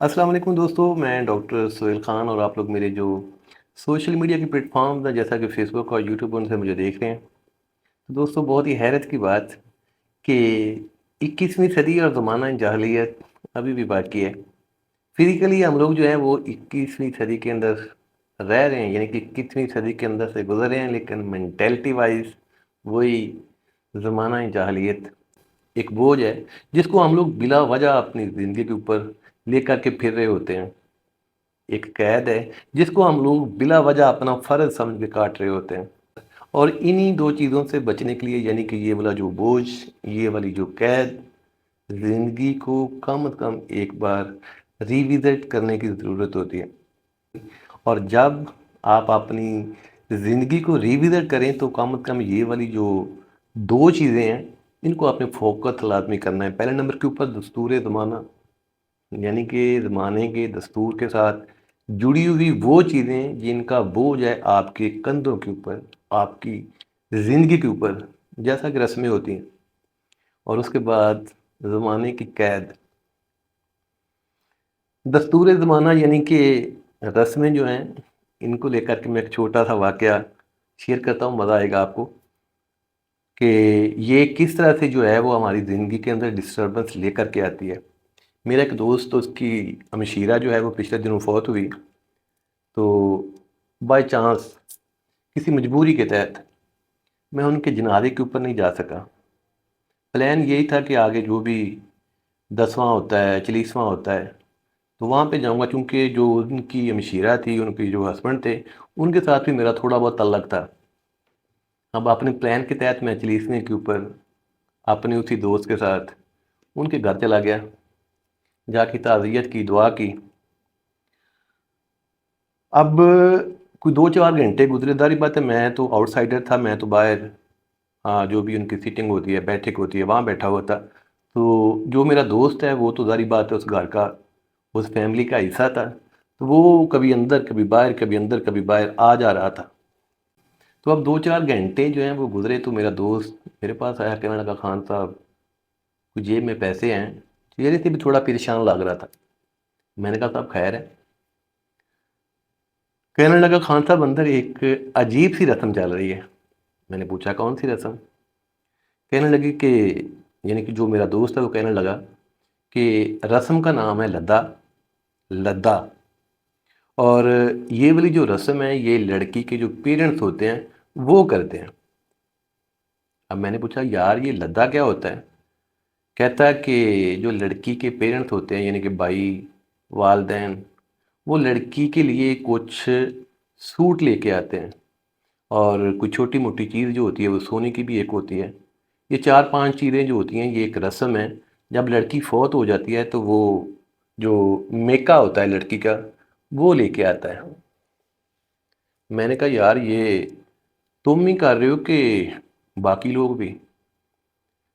अस्सलाम वालेकुम दोस्तों, मैं डॉक्टर सोहेल ख़ान और आप लोग मेरे जो सोशल मीडिया के प्लेटफॉर्म्स हैं जैसा कि फ़ेसबुक और यूट्यूब उनसे मुझे देख रहे हैं। तो दोस्तों बहुत ही हैरत की बात कि 21वीं सदी और ज़माना जाहिलियत अभी भी बाकी है। फ़िज़िकली हम लोग जो हैं वो 21वीं सदी के अंदर रह रहे हैं, यानी कि 21वीं सदी के अंदर से गुज़र रहे हैं, लेकिन मेंटालिटी वाइज़ वही ज़माना जाहिलियत एक बोझ है जिसको हम लोग बिला वजह अपनी ज़िंदगी के ऊपर लेकर के फिर रहे होते हैं। एक कैद है जिसको हम लोग बिला वजह अपना फ़र्ज़ समझ के काट रहे होते हैं। और इन्हीं दो चीज़ों से बचने के लिए, यानी कि ये वाला जो बोझ, ये वाली जो कैद, ज़िंदगी को कम से कम एक बार रिविज़िट करने की ज़रूरत होती है। और जब आप अपनी ज़िंदगी को रिविज़िट करें तो कम से कम ये वाली जो दो चीज़ें हैं, इनको आपने फ़ोकस लाज़मी करना है। पहले नंबर के ऊपर दस्तूर ज़माना, यानी कि ज़माने के दस्तूर के साथ जुड़ी हुई वो चीज़ें जिनका बोझ है आपके कंधों के ऊपर, आपकी ज़िंदगी के ऊपर, जैसा कि रस्में होती हैं। और उसके बाद ज़माने की कैद। दस्तूर ज़माना यानी कि रस्में जो हैं, इनको लेकर के मैं एक छोटा-सा वाक़या शेयर करता हूँ, मज़ा आएगा आपको कि ये किस तरह से जो है वो हमारी ज़िंदगी के अंदर डिस्टर्बेंस लेकर के आती है। मेरा एक दोस्त, तो उसकी हमशीरा जो है वो पिछले दिनों फ़ौत हुई। तो बाय चांस किसी मजबूरी के तहत मैं उनके जनाजे के ऊपर नहीं जा सका। प्लान यही था कि आगे जो भी 10वां होता है, 40वां होता है, तो वहाँ पे जाऊँगा, चूँकि जो उनकी हमशीरा थी, उनके जो हस्बैंड थे, उनके साथ भी मेरा थोड़ा बहुत तल्लक था। अब अपने प्लान के तहत मैं 40वें के ऊपर अपने उसी दोस्त के साथ उनके घर चला गया, जाके ताज़ियत की, दुआ की। अब कोई 2-4 घंटे गुज़रे, ज़ाहिर बात है मैं तो आउटसाइडर था, मैं तो बाहर जो भी उनकी सीटिंग होती है, बैठक होती है, वहाँ बैठा हुआ था। तो जो मेरा दोस्त है वो तो ज़ाहिर बात है उस घर का, उस फैमिली का हिस्सा था। तो वो कभी अंदर, कभी बाहर, कभी अंदर, कभी बाहर आ जा रहा था। तो अब 2-4 घंटे जो हैं वो गुज़रे तो मेरा दोस्त मेरे पास आया, कहने लगा, खान साहब कुछ जेब में पैसे हैं। चेहरे से भी थोड़ा परेशान लग रहा था। मैंने कहा, साहब खैर है? कहने लगा, खान साहब अंदर एक अजीब सी रस्म चल रही है। मैंने पूछा, कौन सी रस्म? कहने लगी कि, यानी कि जो मेरा दोस्त है वो कहने लगा कि रस्म का नाम है लद्दा। लद्दा। और ये वाली जो रस्म है ये लड़की के जो पेरेंट्स होते हैं वो करते हैं। अब मैंने पूछा, यार ये लद्दा क्या होता है? कहता है कि जो लड़की के पेरेंट्स होते हैं, यानी कि भाई, वालदेन, वो लड़की के लिए कुछ सूट लेके आते हैं। और कुछ छोटी मोटी चीज़ जो होती है वो सोने की भी एक होती है। ये 4-5 चीज़ें जो होती हैं, ये एक रस्म है। जब लड़की फौत हो जाती है तो वो जो मेका होता है लड़की का, वो लेके आता है। मैंने कहा, यार ये तुम ही कर रहे हो कि बाकी लोग भी?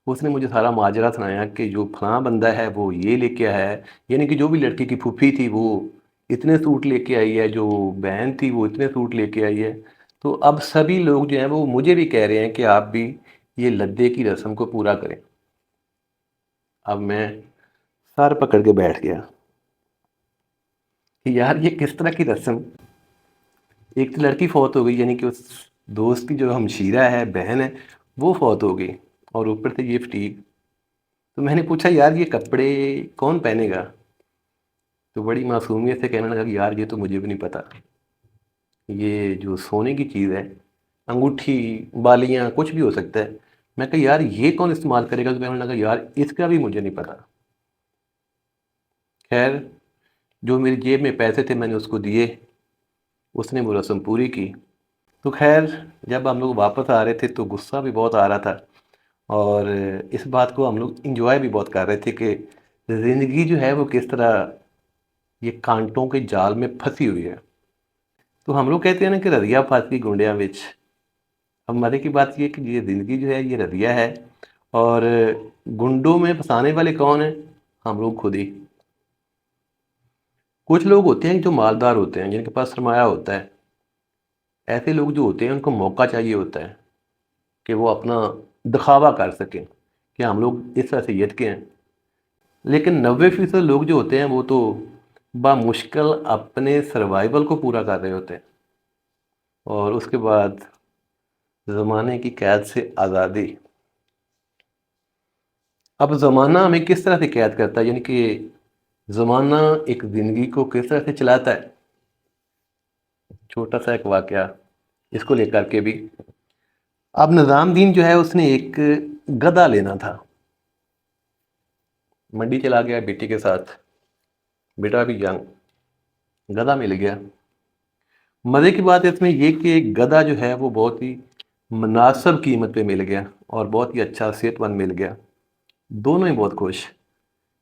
उसने मुझे सारा माजरा सुनाया कि जो फलां बंदा है वो ये लेके आया है, यानी कि जो भी लड़की की फूफी थी वो इतने सूट लेके आई है, जो बहन थी वो इतने सूट लेके आई है। तो अब सभी लोग जो हैं वो मुझे भी कह रहे हैं कि आप भी ये लद्दे की रस्म को पूरा करें। अब मैं सर पकड़ के बैठ गया कि यार ये किस तरह की रस्म? एक तो लड़की फौत हो गई, यानी कि उस दोस्त की जो हमशीरा है, बहन है, वो फौत हो गई, और ऊपर से ये फटीक। तो मैंने पूछा, यार ये कपड़े कौन पहनेगा? तो बड़ी मासूमियत से कहने लगा कि यार ये तो मुझे भी नहीं पता। ये जो सोने की चीज़ है, अंगूठी, बालियाँ, कुछ भी हो सकता है। मैं कहा, यार ये कौन इस्तेमाल करेगा? तो कहने लगा, यार इसका भी मुझे नहीं पता। खैर, जो मेरी जेब में पैसे थे मैंने उसको दिए, उसने वो रस्म पूरी की। तो खैर, जब हम लोग वापस आ रहे थे तो गुस्सा भी बहुत आ रहा था, और इस बात को हम लोग इंजॉय भी बहुत कर रहे थे कि ज़िंदगी जो है वो किस तरह ये कांटों के जाल में फंसी हुई है। तो हम लोग कहते हैं ना कि रज़िया फंस गई गुंडिया विच। अब मज़े की बात ये है कि ये ज़िंदगी जो है ये रज़िया है, और गुंडों में फंसाने वाले कौन हैं? हम लोग खुद ही। कुछ लोग होते हैं जो मालदार होते हैं, जिनके पास सरमाया होता है। ऐसे लोग जो होते हैं उनको मौका चाहिए होता है कि वो अपना दिखावा कर सकें कि हम लोग इस तरह से यत के हैं। लेकिन 90% लोग जो होते हैं वो तो بامشکل اپنے سروائیول کو پورا کر رہے ہوتے ہیں، اور اس کے بعد زمانے کی قید سے آزادی۔ اب زمانہ ہمیں کس طرح سے قید کرتا ہے، یعنی کہ زمانہ ایک زندگی کو کس طرح سے چلاتا ہے؟ چھوٹا سا ایک واقعہ اس کو لے کر کے بھی، اب نظام دین جو ہے اس نے ایک گدھا لینا تھا، منڈی چلا گیا بیٹی کے ساتھ، بیٹا بھی ینگ، گدھا مل گیا۔ مزے کی بات اس میں یہ کہ گدھا جو ہے وہ بہت ہی مناسب قیمت پہ مل گیا اور بہت ہی اچھا صحت مند مل گیا، دونوں ہی بہت خوش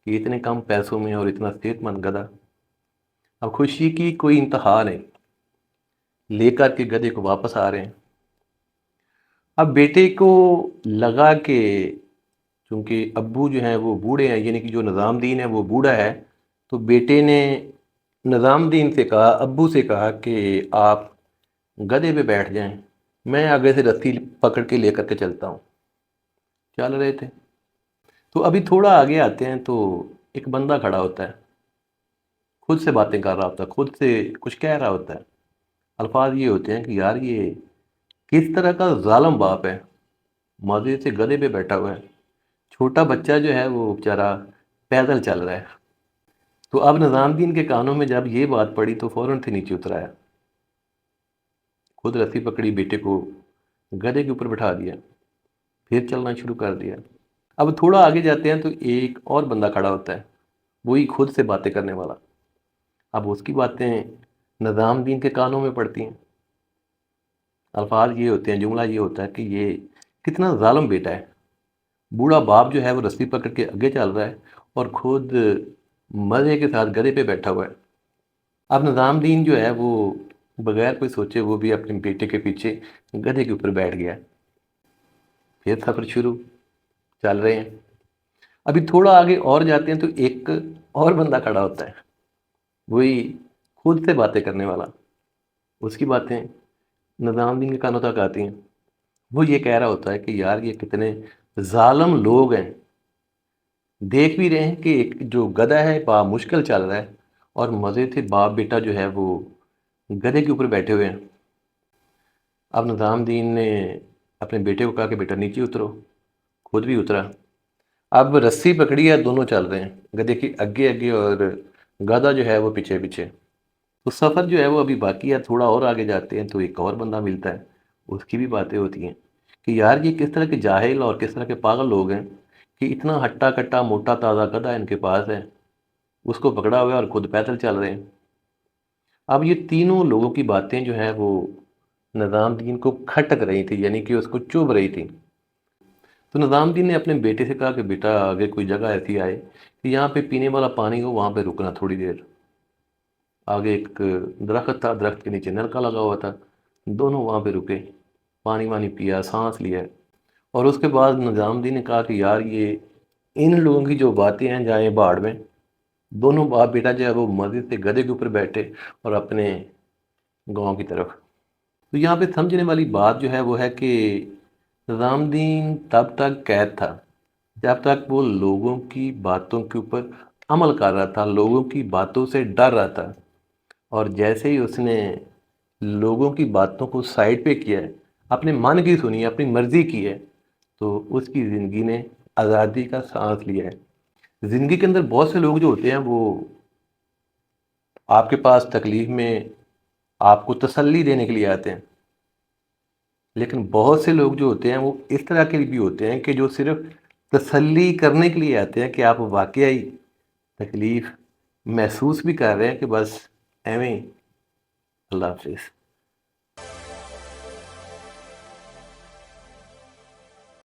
کہ اتنے کم پیسوں میں اور اتنا صحت مند گدھا۔ اب خوشی کی کوئی انتہا نہیں، لے کر کے گدھے کو واپس آ رہے ہیں۔ اب بیٹے کو لگا کہ چونکہ ابو جو ہیں وہ بوڑھے ہیں، یعنی کہ جو نظام دین ہے وہ بوڑھا ہے، تو بیٹے نے نظام دین سے کہا، ابو سے کہا کہ آپ گدھے پہ بیٹھ جائیں، میں آگے سے رسی پکڑ کے لے کر کے چلتا ہوں۔ چل رہے تھے، تو ابھی تھوڑا آگے آتے ہیں تو ایک بندہ کھڑا ہوتا ہے، خود سے باتیں کر رہا ہوتا ہے، خود سے کچھ کہہ رہا ہوتا ہے۔ الفاظ یہ ہوتے ہیں کہ یار یہ کس طرح کا ظالم باپ ہے، مزے سے گدھے پہ بیٹھا ہوا ہے، چھوٹا بچہ جو ہے وہ بیچارہ پیدل چل رہا ہے۔ تو اب نظام دین کے کانوں میں جب یہ بات پڑی تو فوراً سے نیچے اترایا، خود رسی پکڑی، بیٹے کو گدھے کے اوپر بٹھا دیا، پھر چلنا شروع کر دیا۔ اب تھوڑا آگے جاتے ہیں تو ایک اور بندہ کھڑا ہوتا ہے، وہی خود سے باتیں کرنے والا۔ اب اس کی باتیں نظام دین کے کانوں میں پڑتی ہیں، الفاظ یہ ہوتے ہیں، جملہ یہ ہوتا ہے کہ یہ کتنا ظالم بیٹا ہے، بوڑھا باپ جو ہے وہ رسی پکڑ کے آگے چل رہا ہے اور خود مزے کے ساتھ گدھے پہ بیٹھا ہوا ہے۔ اب نظام دین جو ہے وہ بغیر کوئی سوچے وہ بھی اپنے بیٹے کے پیچھے گدھے کے اوپر بیٹھ گیا، پھر سفر شروع، چل رہے ہیں۔ ابھی تھوڑا آگے اور جاتے ہیں تو ایک اور بندہ کھڑا ہوتا ہے، وہی خود سے باتیں کرنے والا، اس کی باتیں نظام دین کے کانوں تک آتی ہیں۔ وہ یہ کہہ رہا ہوتا ہے کہ یار یہ کتنے ظالم لوگ ہیں، دیکھ بھی رہے ہیں کہ ایک جو گدھا ہے بامشکل چل رہا ہے اور مزے سے باپ بیٹا جو ہے وہ گدھے کے اوپر بیٹھے ہوئے ہیں۔ اب نظام دین نے اپنے بیٹے کو کہا کہ بیٹا نیچے اترو، خود بھی اترا۔ اب رسی پکڑی ہے، دونوں چل رہے ہیں، گدھے کی آگے آگے اور گدھا جو ہے وہ پیچھے پیچھے۔ تو سفر جو ہے وہ ابھی باقی ہے، تھوڑا اور آگے جاتے ہیں تو ایک اور بندہ ملتا ہے، اس کی بھی باتیں ہوتی ہیں کہ یار یہ کس طرح کے جاہل اور کس طرح کے پاگل لوگ ہیں کہ اتنا ہٹا کٹا موٹا تازہ گدھا ان کے پاس ہے، اس کو پکڑا ہوا ہے اور خود پیدل چل رہے ہیں۔ اب یہ تینوں لوگوں کی باتیں جو ہیں وہ نظام دین کو کھٹک رہی تھی، یعنی کہ اس کو چبھ رہی تھی۔ تو نظام دین نے اپنے بیٹے سے کہا کہ بیٹا اگر کوئی جگہ ایسی آئے کہ یہاں پہ پینے والا پانی ہو، وہاں پہ رکنا تھوڑی دیر۔ آگے ایک درخت تھا، درخت کے نیچے نلکا لگا ہوا تھا، دونوں وہاں پہ رکے، پانی وانی پیا، سانس لیا، اور اس کے بعد نظام دین نے کہا کہ یار یہ ان لوگوں کی جو باتیں ہیں جائیں باڑ میں۔ دونوں باپ بیٹا جو ہے وہ مسجد سے گدھے کے اوپر بیٹھے اور اپنے گاؤں کی طرف۔ تو یہاں پہ سمجھنے والی بات جو ہے وہ ہے کہ نظام دین تب تک قید تھا جب تک وہ لوگوں کی باتوں کے اوپر عمل کر رہا تھا، لوگوں کی باتوں سے ڈر رہا تھا، اور جیسے ہی اس نے لوگوں کی باتوں کو سائڈ پہ کیا ہے، اپنے من کی سنی ہے، اپنی مرضی کی ہے، تو اس کی زندگی نے آزادی کا سانس لیا ہے۔ زندگی کے اندر بہت سے لوگ جو ہوتے ہیں وہ آپ کے پاس تکلیف میں آپ کو تسلی دینے کے لیے آتے ہیں، لیکن بہت سے لوگ جو ہوتے ہیں وہ اس طرح کے بھی ہوتے ہیں کہ جو صرف تسلی کرنے کے لیے آتے ہیں کہ آپ واقعی تکلیف محسوس بھی کر رہے ہیں کہ بس ایویں۔ اللہ حافظ۔